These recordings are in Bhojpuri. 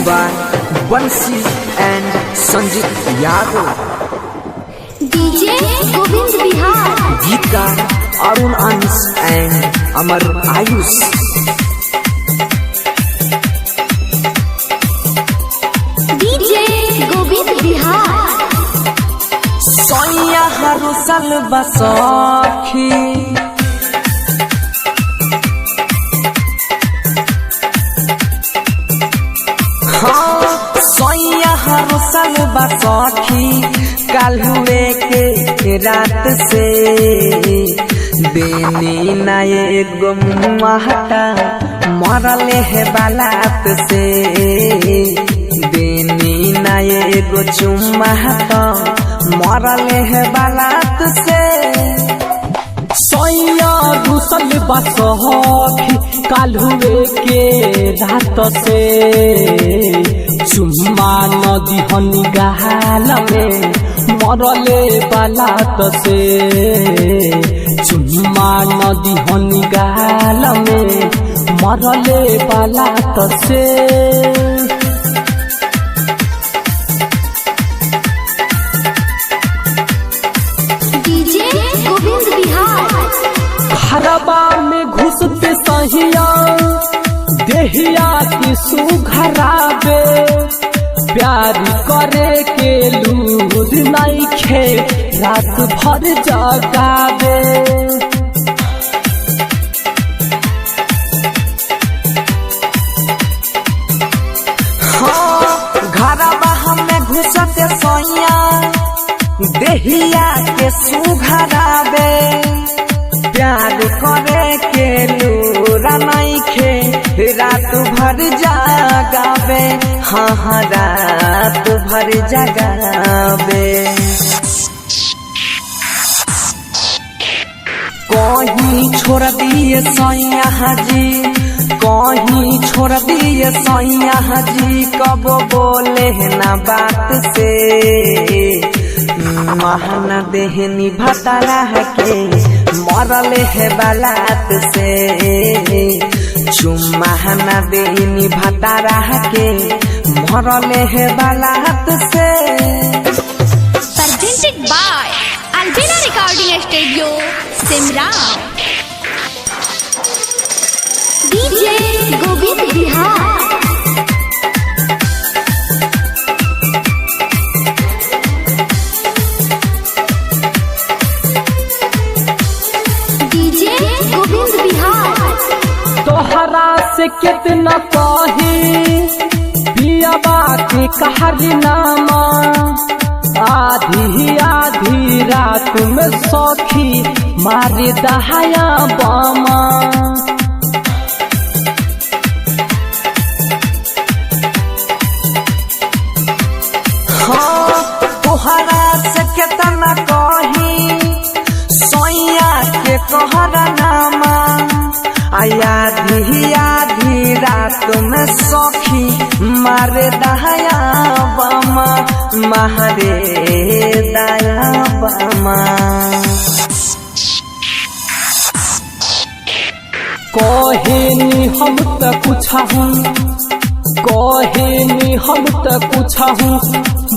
by Bansi and Sanjit Yadav. DJ Govind Bihar. Geetkar Arun Ans and Amar Ayush. DJ Govind Bihar. Soya harusal basakhi सोया हरुसल बसखी कल हुए के रात से बेनी नए गुम्माता मरले है बालात से बेनी नए गो चुम्माता मरले है बालात से सोया रुसल बसखी कल हुए के रात से चुम्मा नदी हनी गाल में मरले बालात से चुम्मा नदी हनी गाल में मरले बालात से DJ Govind Bihar. घरबा में घुसते सहिया देहिया की सुघराबे प्यार करे के लूर नहीं खे रात भर जगावे घरबा हमें घुसते सोया देहिया के सुघराबे प्यार करे के लूरा नहीं खे रात भर जगावे हाँ रात भर जगावे कहीं छोड़ दिए सैया जी कहीं छोड़ दिए सैया जी कब बोले ना बात से महना देहनी भतरा के मरले है बालात से चुम्मा देहनी भतरा के मरले है बालात से। Presented by Albina Recording Studio, Simran. DJ Govind Bihar. DJ Govind Bihar. तोहरा से कितना कही पियाबा के कहरी नामा आधी आधी रात में सौखी मारे दहाया बामा हाँ तोहरा से कितना कही सोया के कहरा नामा आधी आधी रात में सखी मारे दहाया बामा मारे दया बामा कहेनी हम तो कुछ कहेनी हम तो कुछ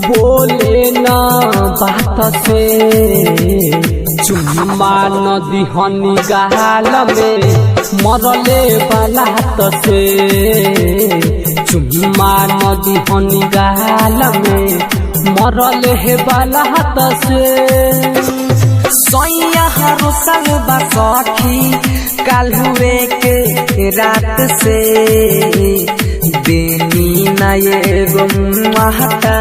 बोले ना बात से चुम्मा नदी हनी गाल में मरले बालात से चुम्मा नदी हनी गाल में मरले है बालात से सोया हरुसल बसखी कल हुए के रात से बेनी नए गुम्माता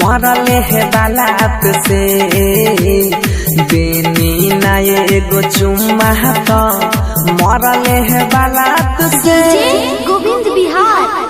मरले है बालात से बेनी नए गो चुम्माता मरले है बालात से। DJ Govind Bihar.